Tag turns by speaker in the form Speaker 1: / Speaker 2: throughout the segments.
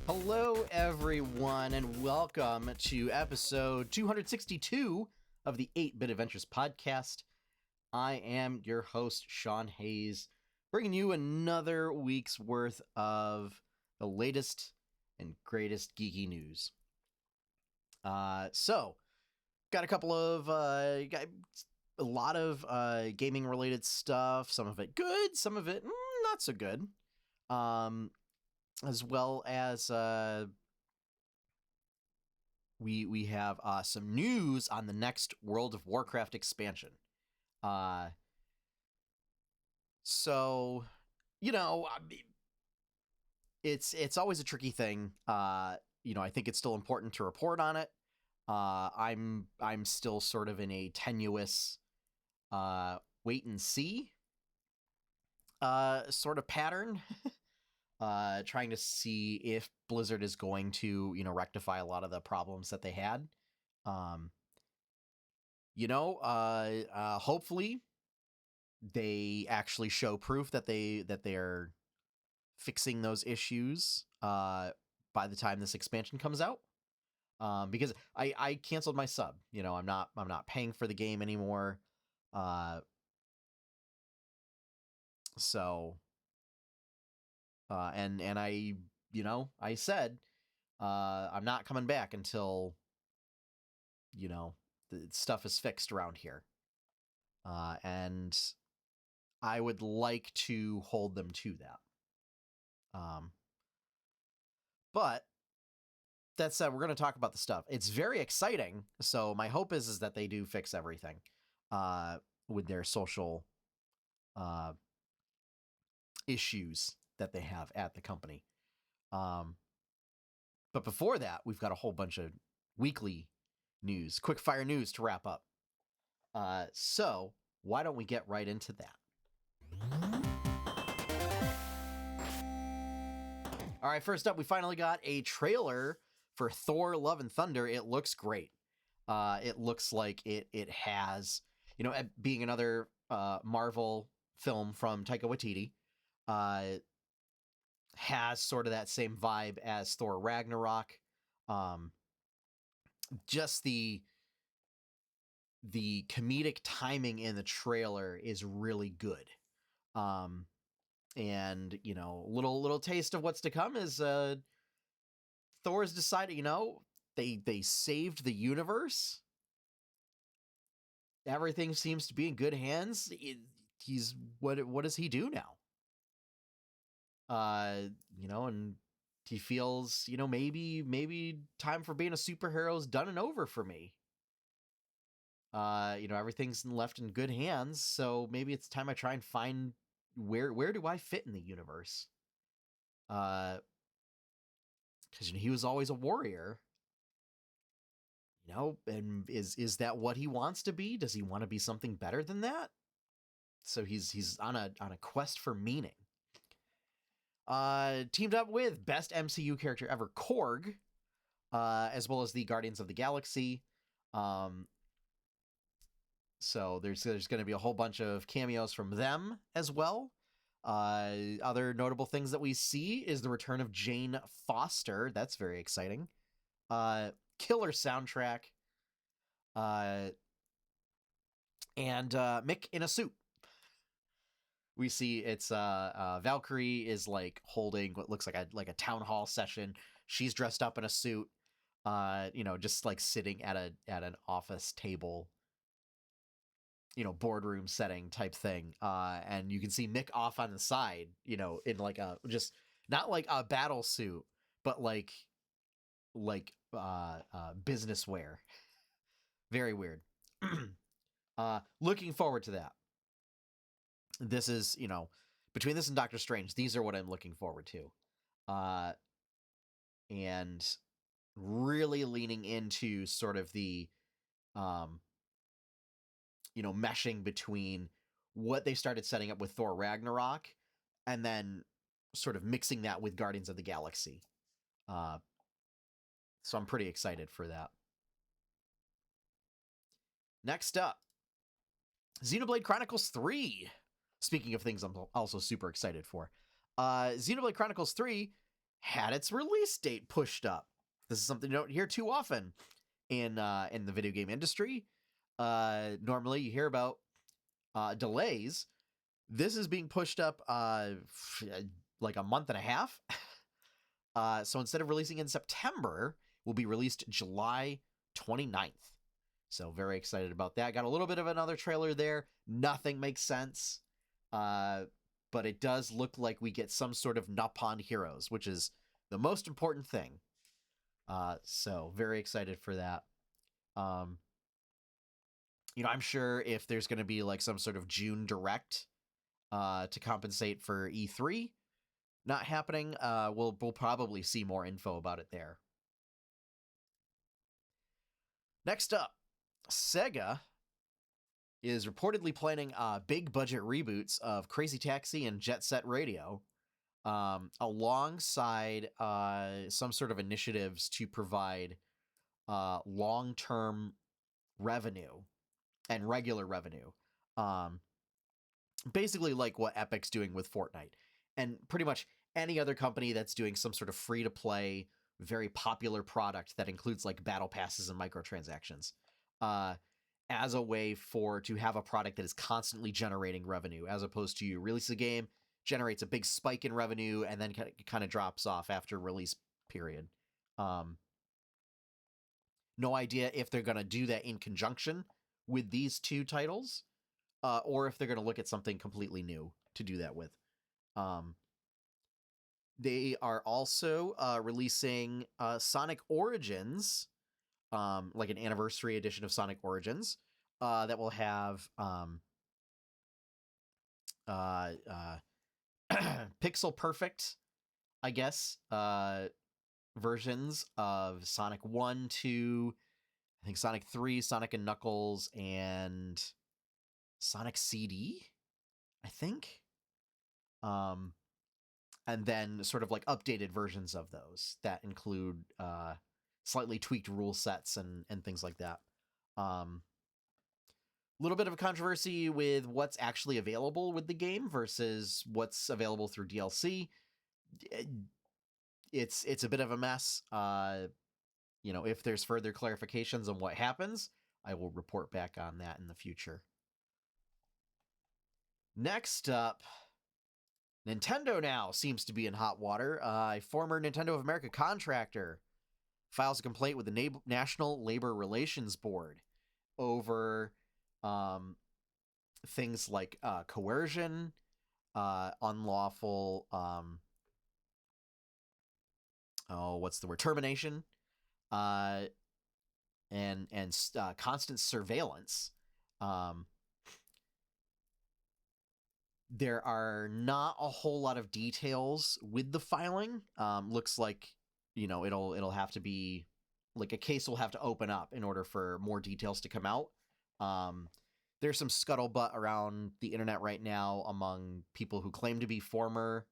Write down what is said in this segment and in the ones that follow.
Speaker 1: Hello, everyone, and welcome to episode 262 of the 8-Bit Adventures podcast. I am your host, Sean Hayes, bringing you another week's worth of the latest and greatest geeky news. So, got a couple of, got a lot of gaming-related stuff, some of it good, some of it not so good. As well as we have some news on the next World of Warcraft expansion. So, you know, it's always a tricky thing. I think it's still important to report on it. I'm still sort of in a tenuous wait and see sort of pattern. Trying to see if Blizzard is going to, rectify a lot of the problems that they had. Hopefully they actually show proof that they're fixing those issues by the time this expansion comes out. Because I canceled my sub. I'm not paying for the game anymore. And I said, I'm not coming back until, the stuff is fixed around here. And I would like to hold them to that. But that said, we're going to talk about the stuff. It's very exciting. So my hope is that they do fix everything, with their social, issues that they have at the company. But before that, we've got a whole bunch of weekly news, quickfire news to wrap up. So why don't we get right into that? All right, first up, we finally got a trailer for Thor: Love and Thunder. It looks great. It looks like it has, being another Marvel film from Taika Waititi, has sort of that same vibe as Thor Ragnarok. Just the comedic timing in the trailer is really good. And little taste of what's to come is Thor's decided, they saved the universe. Everything seems to be in good hands. He's what does he do now? And he feels, maybe time for being a superhero is done and over for me. Everything's left in good hands, so maybe it's time I try and find where do I fit in the universe? Because he was always a warrior. And is that what he wants to be? Does he want to be something better than that? So he's on a quest for meaning. Teamed up with best MCU character ever, Korg, as well as the Guardians of the Galaxy. So there's going to be a whole bunch of cameos from them as well. Other notable things that we see is the return of Jane Foster. That's very exciting. Killer soundtrack. And Mick in a suit. We see it's Valkyrie is like holding what looks like a town hall session. She's dressed up in a suit, just like sitting at an office table, boardroom setting type thing. And you can see Mick off on the side, in like a just not like a battle suit, but like business wear. Very weird. Looking forward to that. This is, between this and Doctor Strange, these are what I'm looking forward to. And really leaning into sort of the, meshing between what they started setting up with Thor Ragnarok and then sort of mixing that with Guardians of the Galaxy. So I'm pretty excited for that. Next up, Xenoblade Chronicles 3. Speaking of things I'm also super excited for. Xenoblade Chronicles 3 had its release date pushed up. This is something you don't hear too often in the video game industry. Normally you hear about delays. This is being pushed up like a month and a half. So instead of releasing in September, will be released July 29th. So very excited about that. Got a little bit of another trailer there. Nothing makes sense. But it does look like we get some sort of Nupon heroes, which is the most important thing. So very excited for that. I'm sure if there's going to be like some sort of June direct to compensate for E3 not happening, we'll probably see more info about it there. Next up, Sega is reportedly planning big budget reboots of Crazy Taxi and Jet Set Radio, alongside some sort of initiatives to provide long-term revenue and regular revenue. Basically like what Epic's doing with Fortnite, and pretty much any other company that's doing some sort of free-to-play, very popular product that includes like battle passes and microtransactions, as a way to have a product that is constantly generating revenue, as opposed to you release a game, generates a big spike in revenue, and then kind of drops off after release period. No idea if they're going to do that in conjunction with these two titles, or if they're going to look at something completely new to do that with. They are also releasing Sonic Origins, like an anniversary edition of Sonic Origins, that will have pixel perfect, I guess, versions of Sonic 1, 2, I think Sonic 3, Sonic and Knuckles, and Sonic CD, I think. And then sort of like updated versions of those that include slightly tweaked rule sets and things like that. Little bit of a controversy with what's actually available with the game versus what's available through DLC. It's a bit of a mess. If there's further clarifications on what happens, I will report back on that in the future. Next up, Nintendo now seems to be in hot water. A former Nintendo of America contractor files a complaint with the National Labor Relations Board over things like coercion, unlawful, termination, and constant surveillance. There are not a whole lot of details with the filing. Looks like, it'll have to be like a case will have to open up in order for more details to come out. There's some scuttlebutt around the internet right now among people who claim to be former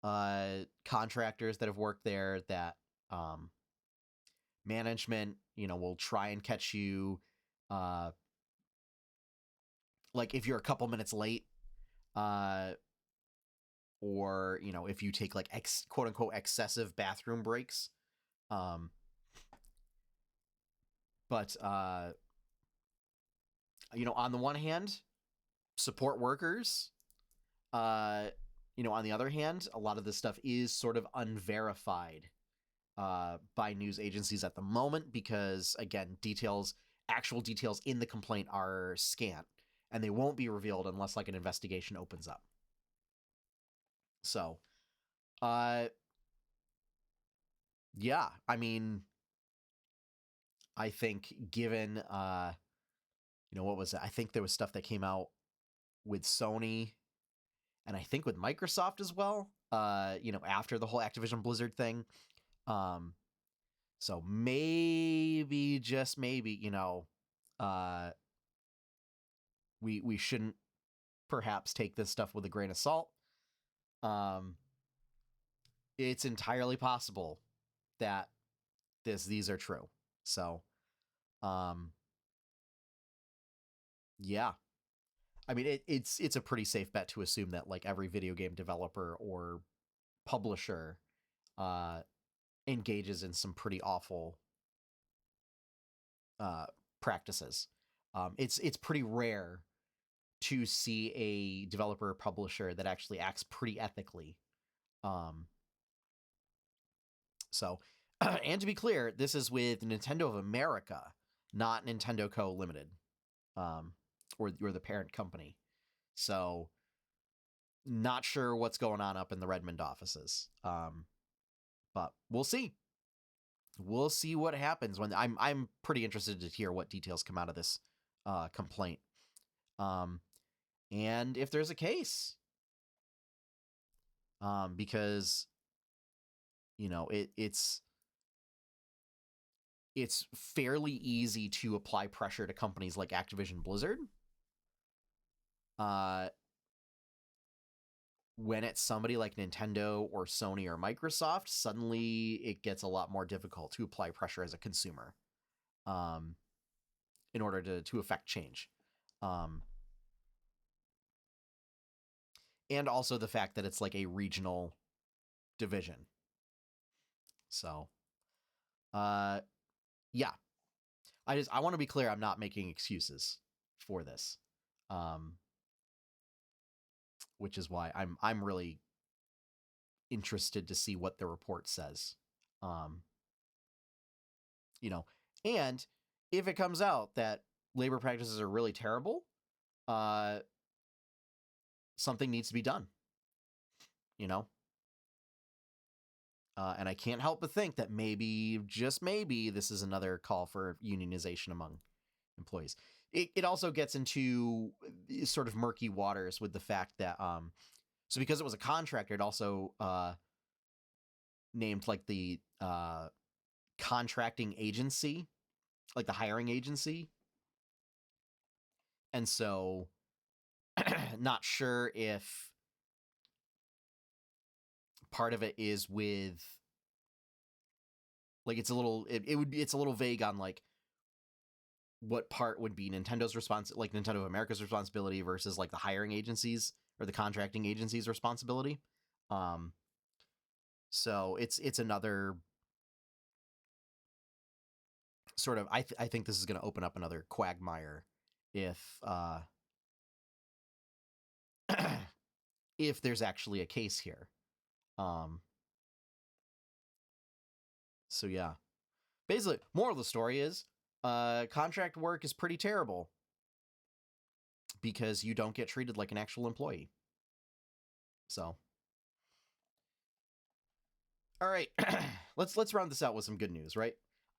Speaker 1: contractors that have worked there, that management, will try and catch you like if you're a couple minutes late, or if you take like quote unquote excessive bathroom breaks. But on the one hand, support workers. On the other hand, a lot of this stuff is sort of unverified by news agencies at the moment because, again, actual details in the complaint are scant, and they won't be revealed unless like an investigation opens up. So, yeah, I mean, I think given, what was it? I think there was stuff that came out with Sony and I think with Microsoft as well, after the whole Activision Blizzard thing. So maybe, just maybe, we shouldn't perhaps take this stuff with a grain of salt. It's entirely possible that these are true. So, yeah. I mean, it's a pretty safe bet to assume that like every video game developer or publisher engages in some pretty awful practices. It's pretty rare to see a developer or publisher that actually acts pretty ethically. So, and to be clear, this is with Nintendo of America, not Nintendo Co. Limited, or the parent company. So, not sure what's going on up in the Redmond offices. But we'll see. We'll see what happens when I'm pretty interested to hear what details come out of this complaint. And if there's a case. Because it's fairly easy to apply pressure to companies like Activision Blizzard. When it's somebody like Nintendo or Sony or Microsoft, suddenly it gets a lot more difficult to apply pressure as a consumer, in order to affect change. And also the fact that it's like a regional division. So, yeah. I want to be clear, I'm not making excuses for this. Which is why I'm really interested to see what the report says. And if it comes out that labor practices are really terrible, something needs to be done. And I can't help but think that maybe, just maybe, this is another call for unionization among employees. It also gets into sort of murky waters with the fact that, so because it was a contractor, it also named like the contracting agency, like the hiring agency. And so not sure if part of it is with like it's a little vague on like what part would be Nintendo's like Nintendo of America's responsibility versus like the hiring agencies or the contracting agency's responsibility. So it's another sort of I think this is going to open up another quagmire if if there's actually a case here. So yeah. Basically, moral of the story is contract work is pretty terrible because you don't get treated like an actual employee. So, all right, let's round this out with some good news, right?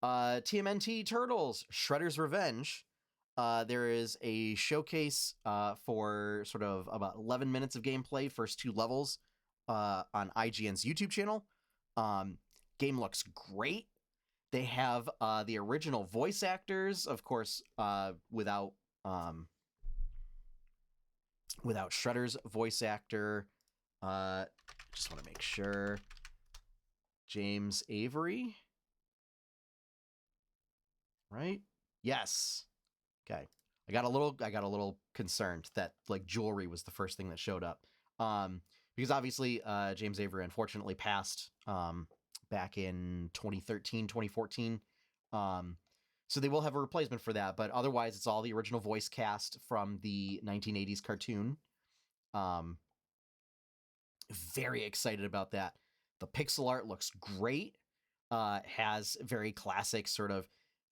Speaker 1: TMNT Turtles Shredder's Revenge. There is a showcase for sort of about 11 minutes of gameplay, first 2 levels, on IGN's YouTube channel. Game looks great. They have the original voice actors, of course, without Shredder's voice actor. Just want to make sure. James Avery, right? Yes. Okay. I got a little concerned that like jewelry was the first thing that showed up. Because obviously James Avery unfortunately passed back in 2013, 2014. So they will have a replacement for that, but otherwise it's all the original voice cast from the 1980s cartoon. Very excited about that. The pixel art looks great. Has very classic sort of,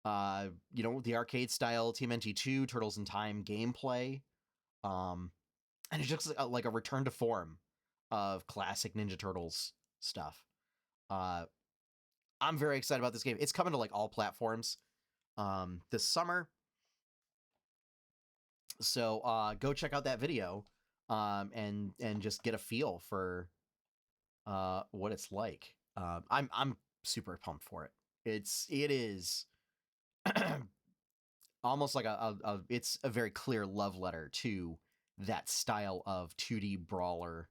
Speaker 1: the arcade style TMNT 2 Turtles in Time gameplay. And it looks like a return to form of classic Ninja Turtles stuff. I'm very excited about this game. It's coming to like all platforms this summer. So go check out that video and just get a feel for what it's like. I'm super pumped for it. It is almost like it's a very clear love letter to that style of 2D brawler,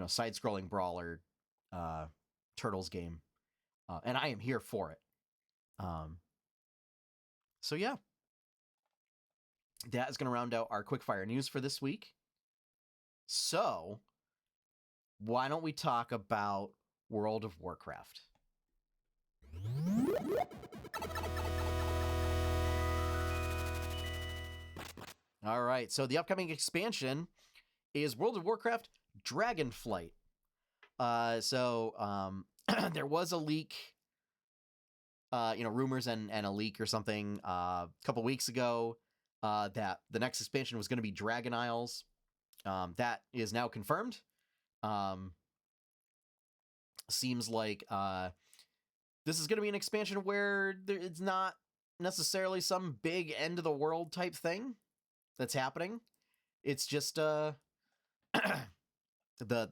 Speaker 1: side-scrolling brawler Turtles game, and I am here for it. So yeah, that is going to round out our quickfire news for this week. So why don't we talk about World of Warcraft? All right, so the upcoming expansion is World of Warcraft Dragonflight. There was a leak, rumors and a leak or something a couple weeks ago that the next expansion was going to be Dragon Isles. That is now confirmed. Seems like this is going to be an expansion where it's not necessarily some big end of the world type thing that's happening. It's just the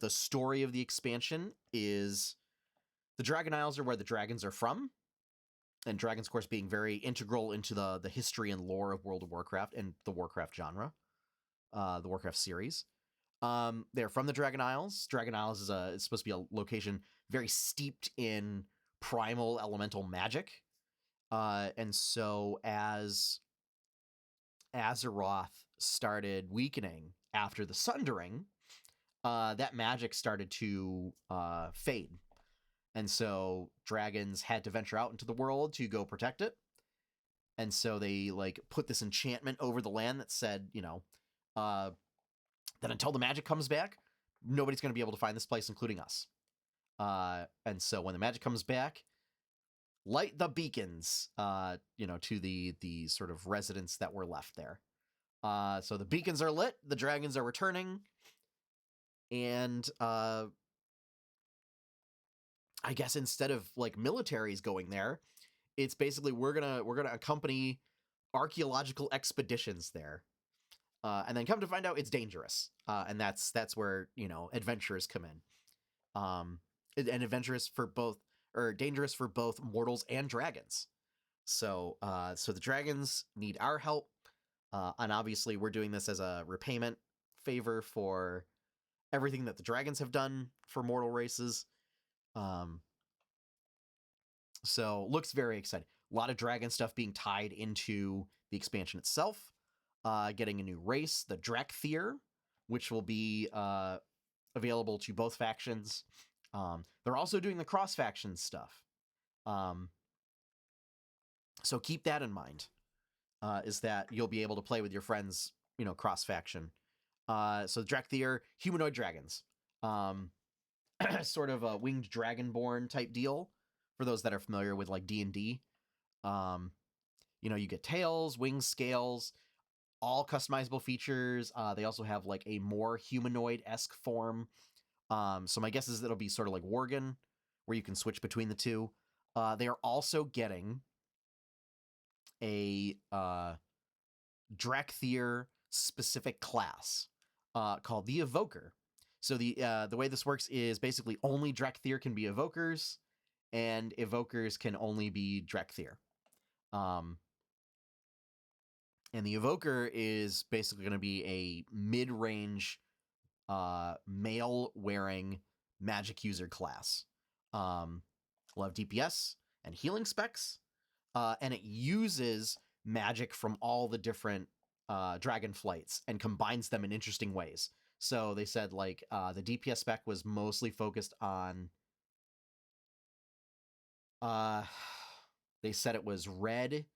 Speaker 1: story of the expansion is the Dragon Isles are where the dragons are from, and dragons, of course, being very integral into the history and lore of World of Warcraft and the Warcraft genre, the Warcraft series. They're from the Dragon Isles. Dragon Isles is supposed to be a location very steeped in primal elemental magic, and so as Azeroth started weakening after the Sundering, that magic started to fade. And so dragons had to venture out into the world to go protect it. And so they put this enchantment over the land that said, that until the magic comes back, nobody's going to be able to find this place, including us. And so when the magic comes back, light the beacons, to the sort of residents that were left there. So the beacons are lit, the dragons are returning, and I guess instead of militaries going there, it's basically we're gonna accompany archaeological expeditions there, and then come to find out it's dangerous, and that's where adventurers come in, and adventurous for both, or dangerous for both mortals and dragons. So the dragons need our help, and obviously we're doing this as a repayment favor for everything that the dragons have done for mortal races. So looks very exciting. A lot of dragon stuff being tied into the expansion itself. Getting a new race, the Drakthir, which will be available to both factions. They're also doing the cross-faction stuff. So keep that in mind, is that you'll be able to play with your friends, cross-faction. So Drakthir, humanoid dragons. Sort of a winged dragonborn type deal for those that are familiar with D&D. You get tails, wings, scales, all customizable features. They also have a more humanoid-esque form. So my guess is it'll be sort of like Worgen, where you can switch between the two. They are also getting a Drakthir specific class called the Evoker. So the way this works is basically only Drakthir can be evokers, and evokers can only be Drakthir. And the Evoker is basically going to be a mid-range male-wearing magic user class. Will have DPS and healing specs, and it uses magic from all the different Dragonflights and combines them in interesting ways. So they said the DPS spec was mostly focused on they said it was red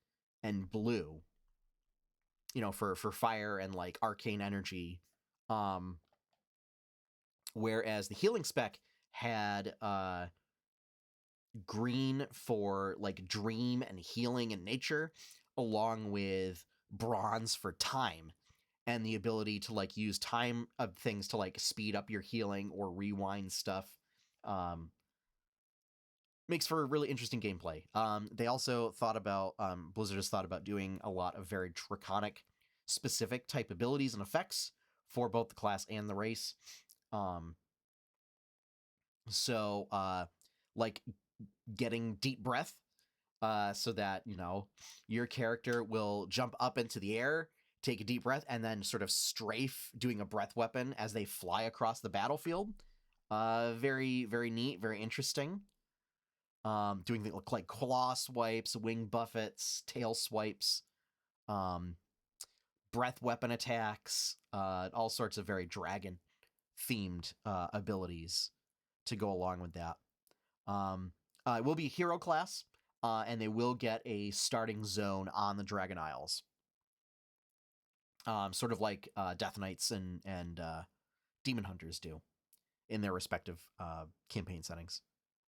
Speaker 1: and blue, for fire and arcane energy. Whereas the healing spec had green for dream and healing and nature, along with bronze for time and the ability to use time of things to speed up your healing or rewind stuff. Makes for really interesting gameplay. They also thought about, Blizzard has thought about doing a lot of very draconic specific type abilities and effects for both the class and the race. Getting deep breath, so that, your character will jump up into the air, take a deep breath, and then sort of strafe, doing a breath weapon as they fly across the battlefield. Very, very neat, very interesting. Doing things like claw swipes, wing buffets, tail swipes, breath weapon attacks, all sorts of very dragon themed abilities to go along with that. It will be hero class, and they will get a starting zone on the Dragon Isles. Sort of like Death Knights and Demon Hunters do in their respective campaign settings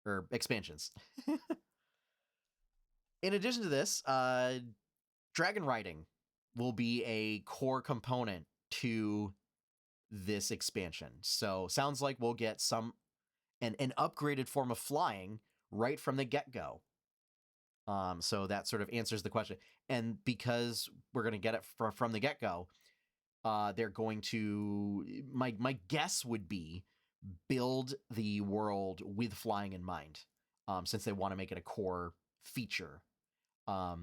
Speaker 1: or expansions. In addition to this, dragon riding will be a core component to this expansion. So sounds like we'll get an upgraded form of flying right from the get-go. So that sort of answers the question. And because we're going to get it from the get-go, they're going to, my guess would be, build the world with flying in mind, since they want to make it a core feature. I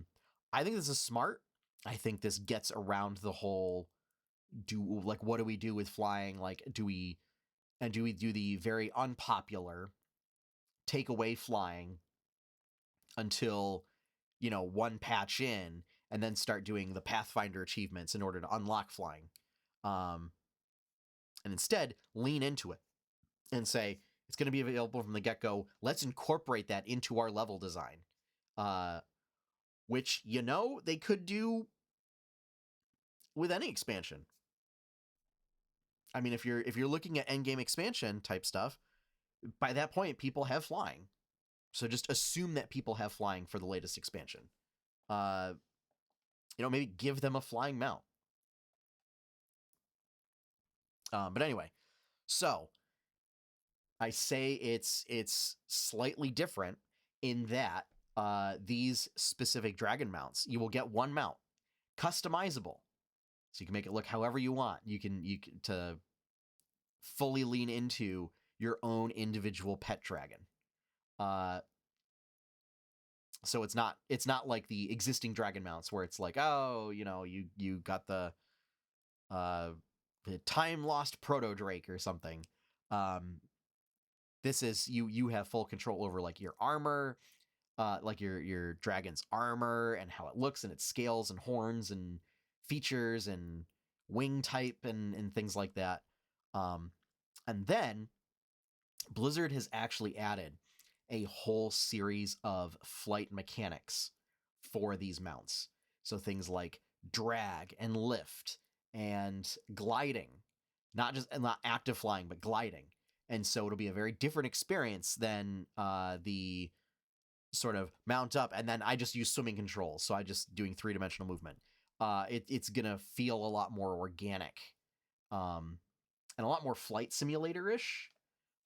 Speaker 1: think this is smart. I think this gets around the whole what do we do with flying? Like, do we do the very unpopular take away flying until, one patch in, and then start doing the Pathfinder achievements in order to unlock flying? And instead lean into it and say, it's going to be available from the get-go. Let's incorporate that into our level design. Which, they could do with any expansion. I mean, if you're looking at endgame expansion type stuff, by that point, people have flying. So just assume that people have flying for the latest expansion. Maybe give them a flying mount. But anyway, so I say it's slightly different in that these specific dragon mounts, you will get one mount, customizable, so you can make it look however you want. You can to fully lean into your own individual pet dragon. So it's not like the existing dragon mounts where it's like, oh, you got the time lost proto drake or something. This is you have full control over like your armor, like your dragon's armor and how it looks and its scales and horns and features and wing type and things like that. And then Blizzard has actually added a whole series of flight mechanics for these mounts. So things like drag and lift and gliding, not active flying, but gliding. And so it'll be a very different experience than the sort of mount up and then I just use swimming controls. So I just doing 3-dimensional movement. It's going to feel a lot more organic, and a lot more flight simulator-ish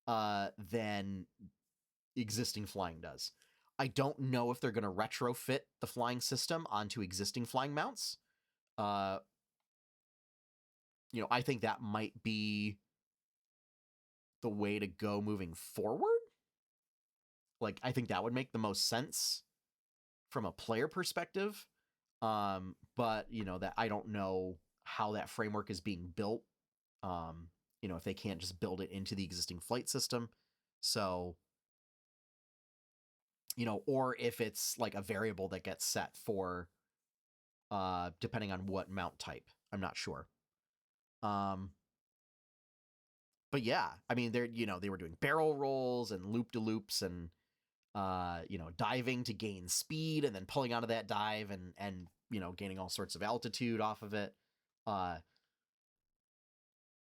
Speaker 1: than existing flying does. I don't know if they're going to retrofit the flying system onto existing flying mounts. I think that might be the way to go moving forward. Like, I think that would make the most sense from a player perspective. But, that I don't know how that framework is being built. If they can't just build it into the existing flight system. So, or if it's like a variable that gets set for, depending on what mount type. I'm not sure. But yeah, I mean, they were doing barrel rolls and loop-de-loops and, diving to gain speed and then pulling out of that dive and gaining all sorts of altitude off of it.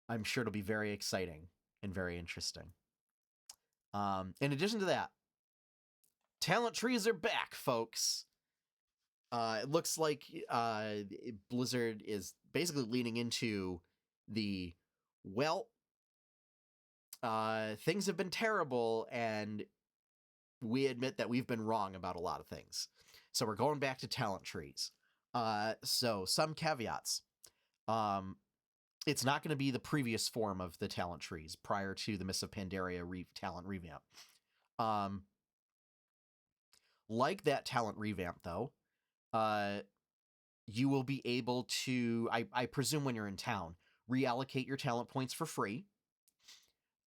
Speaker 1: I'm sure it'll be very exciting and very interesting. In addition to that, talent trees are back, folks. It looks like Blizzard is basically leaning into the, things have been terrible, and we admit that we've been wrong about a lot of things. So we're going back to talent trees. So some caveats. It's not going to be the previous form of the talent trees prior to the Mists of Pandaria talent revamp. Like that talent revamp, though, you will be able to, I presume when you're in town, reallocate your talent points for free.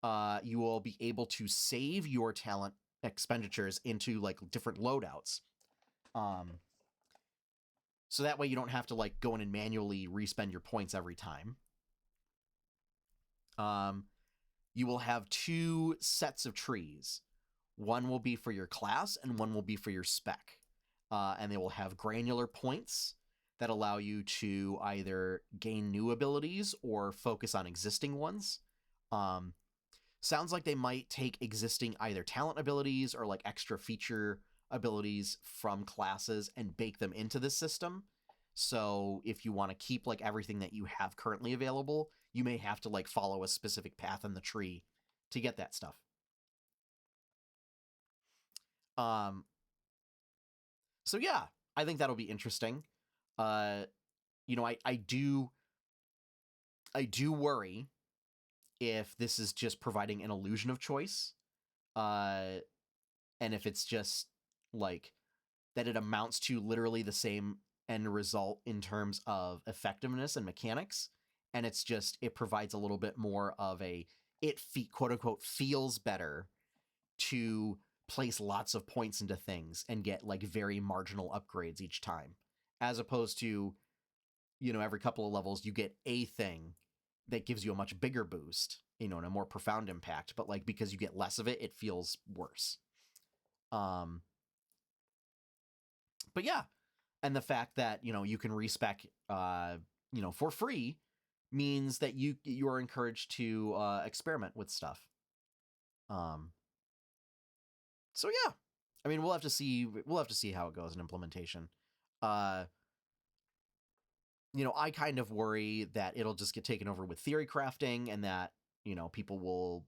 Speaker 1: You will be able to save your talent expenditures into like different loadouts. So that way you don't have to like go in and manually respend your points every time. you will have two sets of trees. One will be for your class and one will be for your spec. And they will have granular points that allow you to either gain new abilities or focus on existing ones. Sounds like they might take existing either talent abilities or like extra feature abilities from classes and bake them into this system. So if you want to keep like everything that you have currently available, you may have to like follow a specific path in the tree to get that stuff. So yeah, I think that'll be interesting. You know, I do worry if this is just providing an illusion of choice, and if it's just like that it amounts to literally the same end result in terms of effectiveness and mechanics, and it's just it provides a little bit more of a quote unquote feels better to place lots of points into things and get like very marginal upgrades each time, as opposed to, you know, every couple of levels you get a thing that gives you a much bigger boost, you know, and a more profound impact, but like because you get less of it, it feels worse. But yeah, and the fact that, you know, you can respec you know, for free means that you are encouraged to experiment with stuff. So yeah, I mean, we'll have to see how it goes in implementation. You know, I kind of worry that it'll just get taken over with theory crafting, and that, you know, people will,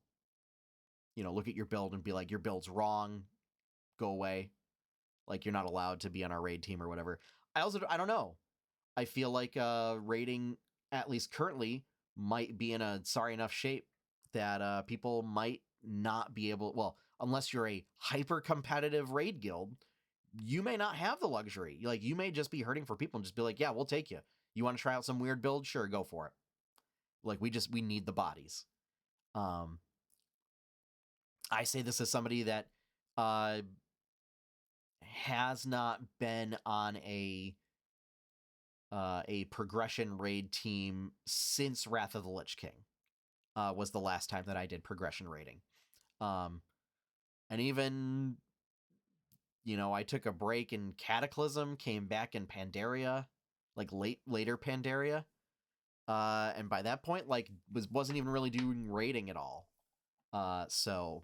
Speaker 1: you know, look at your build and be like, your build's wrong, go away, like you're not allowed to be on our raid team or whatever. I don't know. I feel like raiding, at least currently, might be in a sorry enough shape that people might not be able, well, unless you're a hyper competitive raid guild, you may not have the luxury. Like, you may just be hurting for people and just be like, yeah, we'll take you. You want to try out some weird build? Sure, go for it. Like, we need the bodies. I say this as somebody that has not been on a progression raid team since Wrath of the Lich King. Was the last time that I did progression raiding. And even, you know, I took a break in Cataclysm, came back in Pandaria, like later Pandaria. And by that point, like, wasn't even really doing raiding at all. So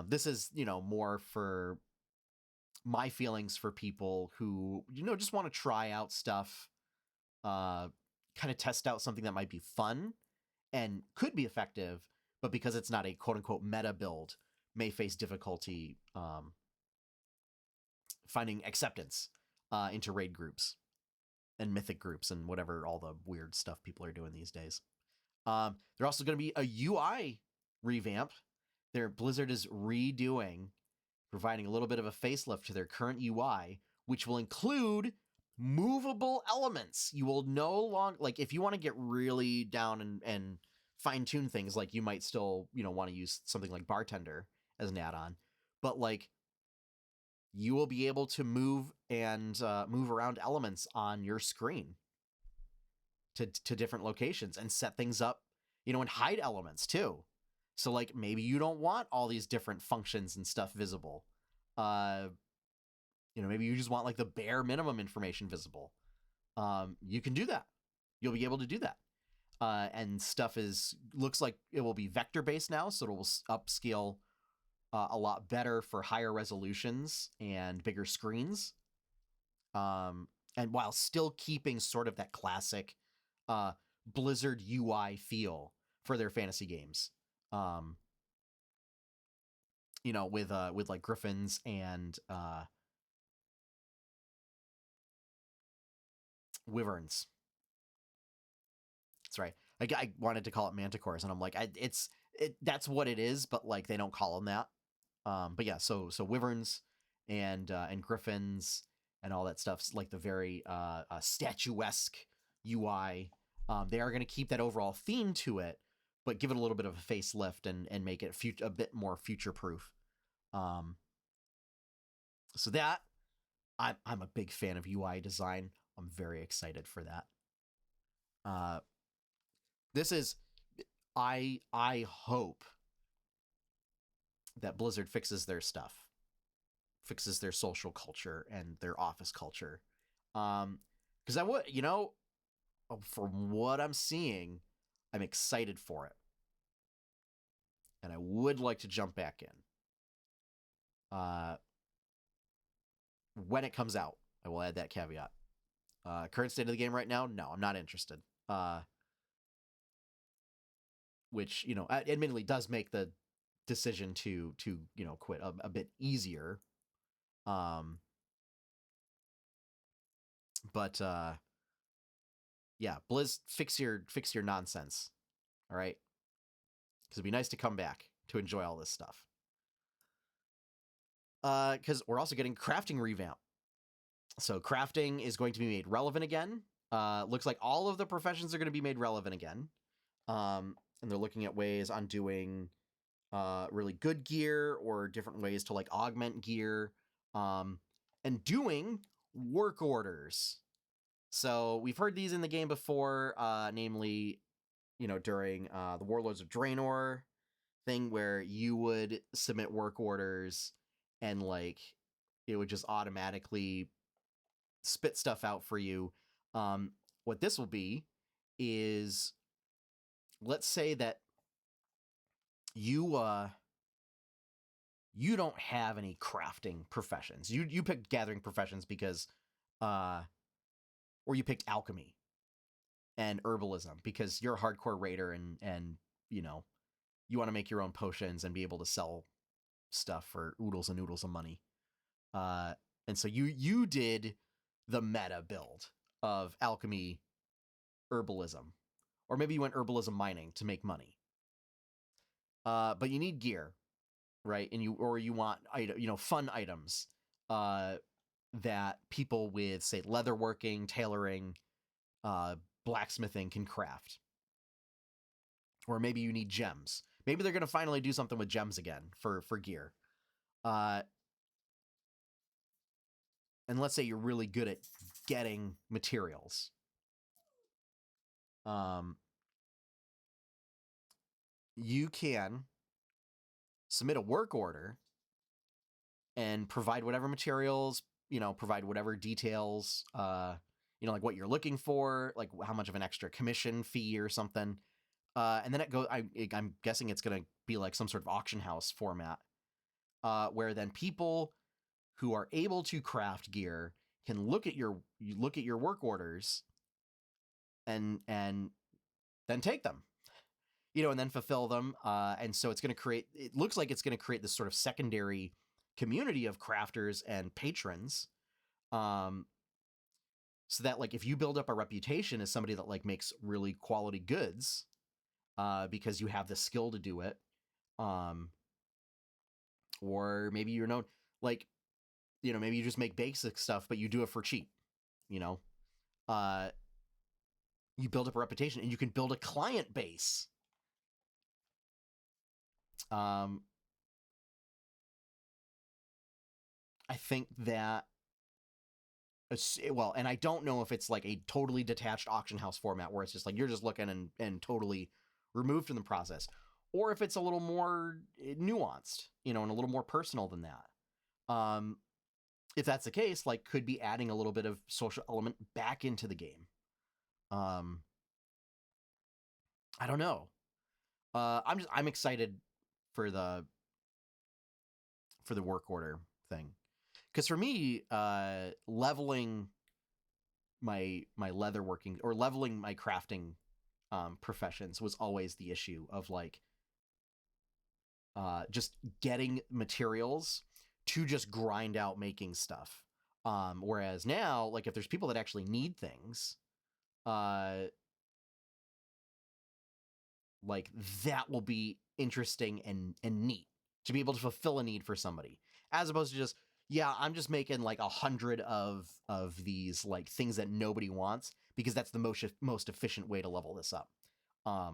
Speaker 1: this is, you know, more for my feelings for people who, you know, just want to try out stuff, kind of test out something that might be fun and could be effective, but because it's not a quote unquote meta build, may face difficulty finding acceptance into raid groups and mythic groups and whatever, all the weird stuff people are doing these days. There's also going to be a UI revamp. Blizzard is providing a little bit of a facelift to their current UI, which will include movable elements. You will no longer, like, if you want to get really down and fine tune things, like, you might still, you know, want to use something like Bartender as an add-on, but like, you will be able to move around elements on your screen to different locations and set things up, you know, and hide elements too. So like, maybe you don't want all these different functions and stuff visible. You know, maybe you just want like the bare minimum information visible. You can do that. You'll be able to do that. And stuff looks like it will be vector based now, so it will upscale a lot better for higher resolutions and bigger screens. And while still keeping sort of that classic Blizzard UI feel for their fantasy games. You know, with like griffins and wyverns. That's right. I wanted to call it manticores, and I'm like, that's what it is, but like, they don't call them that. But yeah, so wyverns and griffins and all that stuff's like the very statuesque UI. They are going to keep that overall theme to it, but give it a little bit of a facelift and make it a bit more future proof. So that I'm a big fan of UI design. I'm very excited for that. This is I hope that Blizzard fixes their stuff, fixes their social culture and their office culture. Because I would, from what I'm seeing, I'm excited for it. And I would like to jump back in. When it comes out, I will add that caveat. Current state of the game right now, no, I'm not interested. Which, admittedly does make the decision to quit a bit easier. But yeah, Blizz, fix your nonsense. All right? Because it'd be nice to come back to enjoy all this stuff. Because we're also getting crafting revamp. So crafting is going to be made relevant again. Looks like all of the professions are going to be made relevant again. And they're looking at ways on doing really good gear or different ways to like augment gear. And doing work orders. So we've heard these in the game before, namely, during the Warlords of Draenor thing where you would submit work orders and like it would just automatically spit stuff out for you. What this will be is, let's say that you don't have any crafting professions. You picked gathering professions because or you picked alchemy and herbalism because you're a hardcore raider and you want to make your own potions and be able to sell stuff for oodles and oodles of money. And so you did the meta build of alchemy, herbalism, or maybe you went herbalism mining to make money. But you need gear, right? And you want fun items that people with, say, leatherworking, tailoring, blacksmithing can craft. Or maybe you need gems. Maybe they're going to finally do something with gems again for gear. And let's say you're really good at getting materials. You can submit a work order and provide whatever materials, provide whatever details, like what you're looking for, like how much of an extra commission fee or something. And then it goes, I'm guessing it's going to be like some sort of auction house format, where then people who are able to craft gear can look at your work orders and then take them, and then fulfill them. And so it looks like it's going to create this sort of secondary community of crafters and patrons. So that like if you build up a reputation as somebody that like makes really quality goods, because you have the skill to do it, or maybe you're known, like, maybe you just make basic stuff, but you do it for cheap, you build up a reputation and you can build a client base. I think that, and I don't know if it's like a totally detached auction house format where it's just like you're just looking and totally removed from the process, or if it's a little more nuanced, and a little more personal than that. If that's the case, like, could be adding a little bit of social element back into the game. I don't know. I'm excited for the work order thing, because for me, leveling my leatherworking or leveling my crafting professions was always the issue of like just getting materials to just grind out making stuff. Whereas now, like, if there's people that actually need things, like, that will be interesting and neat to be able to fulfill a need for somebody, as opposed to just, I'm just making like 100 of these like things that nobody wants because that's the most efficient way to level this up. I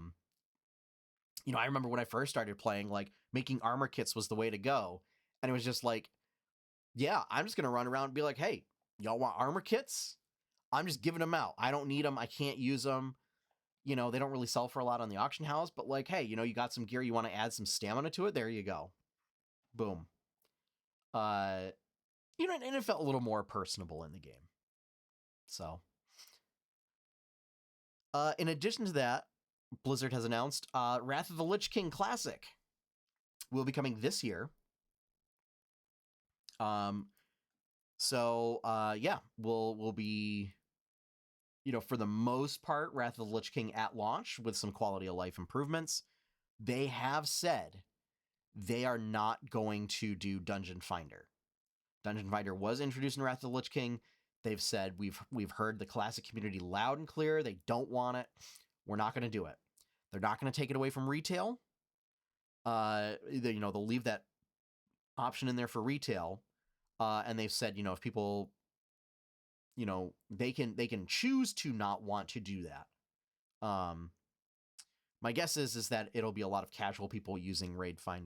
Speaker 1: remember when I first started playing, like, making armor kits was the way to go. And it was just like, I'm just going to run around and be like, hey, y'all want armor kits? I'm just giving them out. I don't need them. I can't use them. you know, they don't really sell for a lot on the auction house, but like, hey, you know, you got some gear, you want to add some stamina to it, there you go. Boom. You know, and it felt a little more personable in the game. So, in addition to that, Blizzard has announced Wrath of the Lich King Classic will be coming this year. Yeah, we'll be, you know, for the most part, Wrath of the Lich King at launch with some quality of life improvements. They have said they are not going to do Dungeon Finder. Dungeon Finder was introduced in Wrath of the Lich King. They've said we've heard the classic community loud and clear. They don't want it. We're not going to do it. They're not going to take it away from retail. They'll leave that option in there for retail. And they've said, you know, if people, you know, they can choose to not want to do that. My guess is that it'll be a lot of casual people using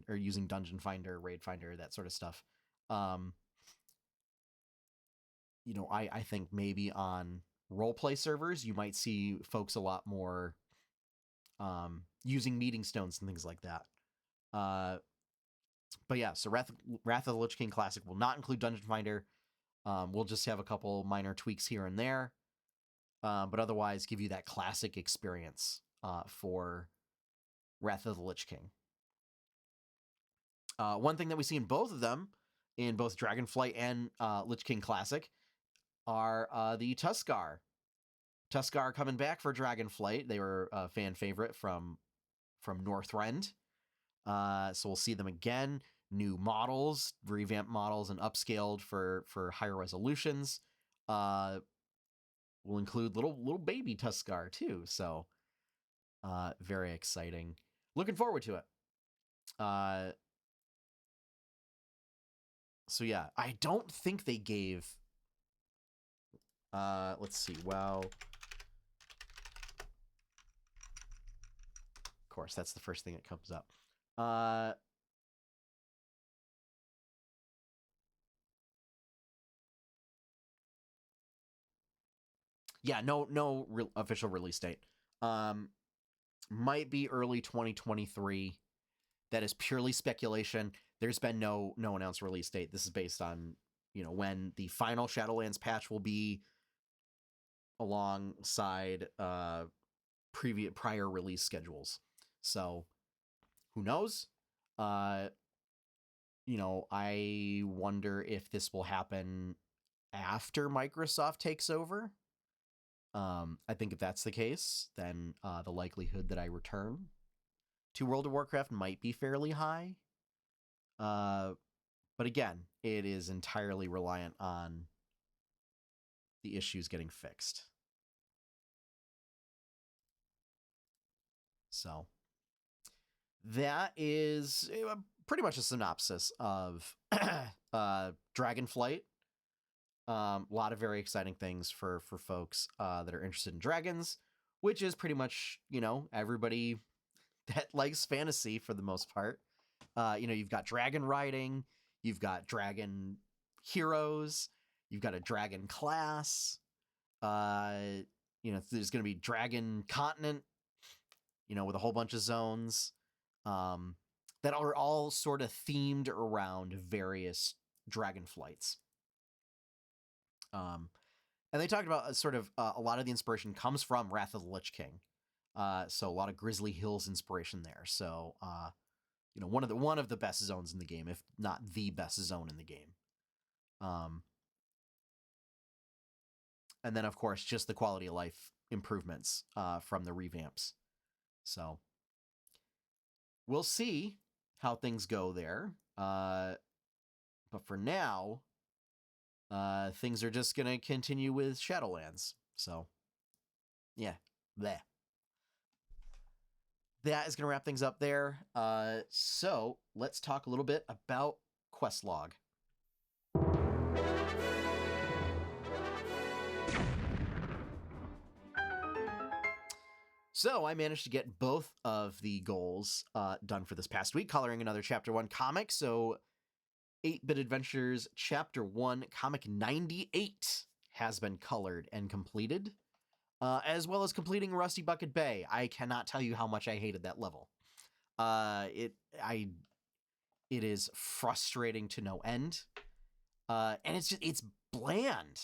Speaker 1: using Dungeon Finder, Raid Finder, that sort of stuff. You know, I think maybe on roleplay servers, you might see folks a lot more using meeting stones and things like that. But yeah, so Wrath of the Lich King Classic will not include Dungeon Finder. We'll just have a couple minor tweaks here and there. But otherwise give you that classic experience for Wrath of the Lich King. One thing that we see in both of them, in both Dragonflight and Lich King Classic, are the Tuskar. Tuskar coming back for Dragonflight. They were a fan favorite from Northrend. So we'll see them again. New models, revamped models, and upscaled for higher resolutions. Will include little baby Tuskar too. So very exciting. Looking forward to it. So yeah, I don't think they gave. Let's see. Well, of course, that's the first thing that comes up. Yeah, no official release date. Might be early 2023. That is purely speculation. There's been no announced release date. This is based on, you know, when the final Shadowlands patch will be, alongside prior release schedules. So who knows? You know, I wonder if this will happen after Microsoft takes over. I think if that's the case, then the likelihood that I return to World of Warcraft might be fairly high. But again, it is entirely reliant on the issues getting fixed. So that is pretty much a synopsis of Dragonflight. A lot of very exciting things for folks that are interested in dragons, which is pretty much, you know, everybody that likes fantasy for the most part. You know, you've got dragon riding, you've got dragon heroes, you've got a dragon class. You know, there's going to be dragon continent, you know, with a whole bunch of zones that are all sort of themed around various dragon flights. And they talked about sort of a lot of the inspiration comes from Wrath of the Lich King. So a lot of Grizzly Hills inspiration there. So, you know, one of the best zones in the game, if not the best zone in the game. And then, of course, just the quality of life improvements from the revamps. So we'll see how things go there. But for now, things are just going to continue with Shadowlands. So, yeah, bleh. That is going to wrap things up there. So let's talk a little bit about Questlog. So I managed to get both of the goals done for this past week, coloring another Chapter 1 comic. So 8-Bit Adventures Chapter 1 Comic 98 has been colored and completed. as well as completing Rusty Bucket Bay. I cannot tell you how much I hated that level. It is frustrating to no end, and it's bland.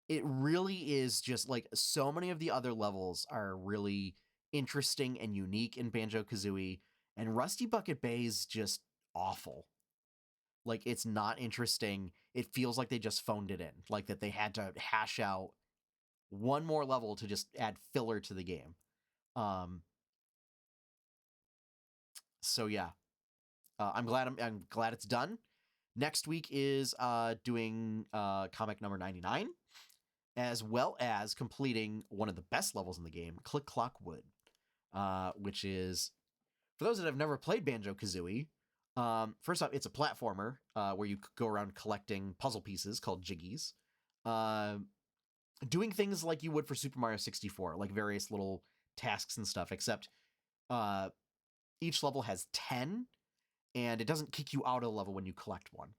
Speaker 1: It really is just like so many of the other levels are really interesting and unique in Banjo-Kazooie, and Rusty Bucket Bay is just awful. Like, it's not interesting. It feels like they just phoned it in, like that they had to hash out one more level to just add filler to the game. So yeah, I'm glad it's done. Next week is doing comic number 99, as well as completing one of the best levels in the game, Click Clock Wood, which is, for those that have never played Banjo-Kazooie, first off, it's a platformer where you go around collecting puzzle pieces called jiggies, doing things like you would for Super Mario 64, like various little tasks and stuff, except each level has 10, and it doesn't kick you out of the level when you collect one.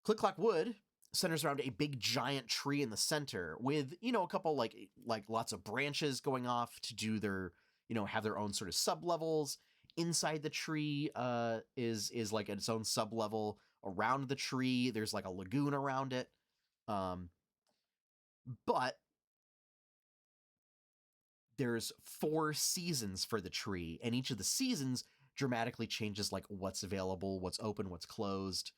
Speaker 1: Click Clock Wood centers around a big giant tree in the center with, a couple like lots of branches going off to do their, have their own sort of sub-levels. Inside the tree is like its own sub-level. Around the tree, there's like a lagoon around it. But there's 4 seasons for the tree, and each of the seasons dramatically changes like what's available, what's open, what's closed,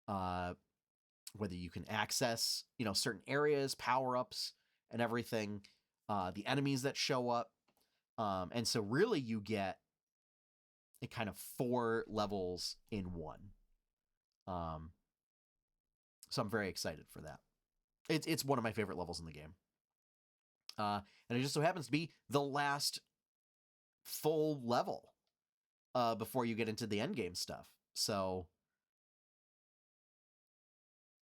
Speaker 1: whether you can access, certain areas, power-ups, and everything, the enemies that show up. And so really you get a kind of 4 levels in one. So I'm very excited for that. It's one of my favorite levels in the game. And it just so happens to be the last full level before you get into the endgame stuff. So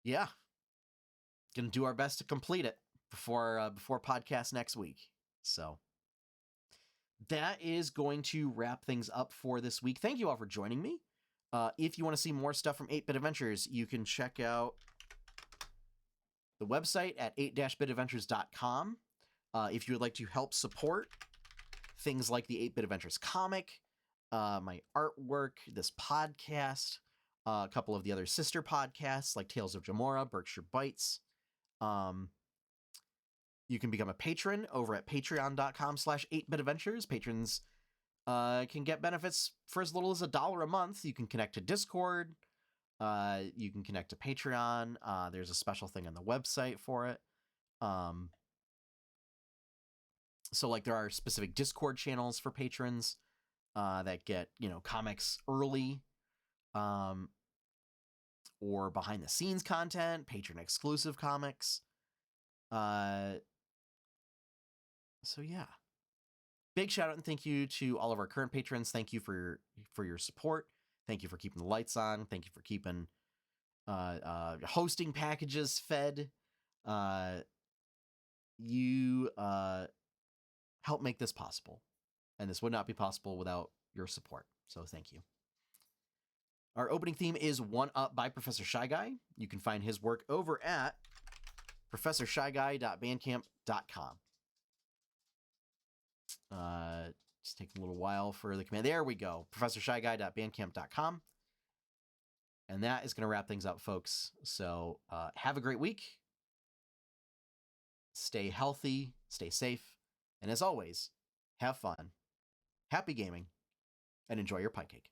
Speaker 1: yeah, gonna do our best to complete it before podcast next week. So that is going to wrap things up for this week. Thank you all for joining me. If you want to see more stuff from 8-Bit Adventures, you can check out the website at 8-bitadventures.com. If you would like to help support things like the 8-Bit Adventures comic, my artwork, this podcast, a couple of the other sister podcasts like Tales of Jamora, Berkshire Bites. You can become a patron over at patreon.com/8bitadventures. Patrons can get benefits for as little as $1 a month. You can connect to Discord. You can connect to Patreon. There's a special thing on the website for it. So like there are specific Discord channels for patrons that get, comics early, or behind the scenes content, patron exclusive comics. So yeah, big shout out and thank you to all of our current patrons. Thank you for your support. Thank you for keeping the lights on. Thank you for keeping hosting packages fed. You help make this possible, and this would not be possible without your support. So thank you. Our opening theme is One Up by Professor Shy Guy. You can find his work over at professorshyguy.bandcamp.com. Just take a little while for the command. There we go. professorshyguy.bandcamp.com. And that is going to wrap things up, folks. So have a great week. Stay healthy, stay safe, and as always, have fun, happy gaming, and enjoy your pie cake.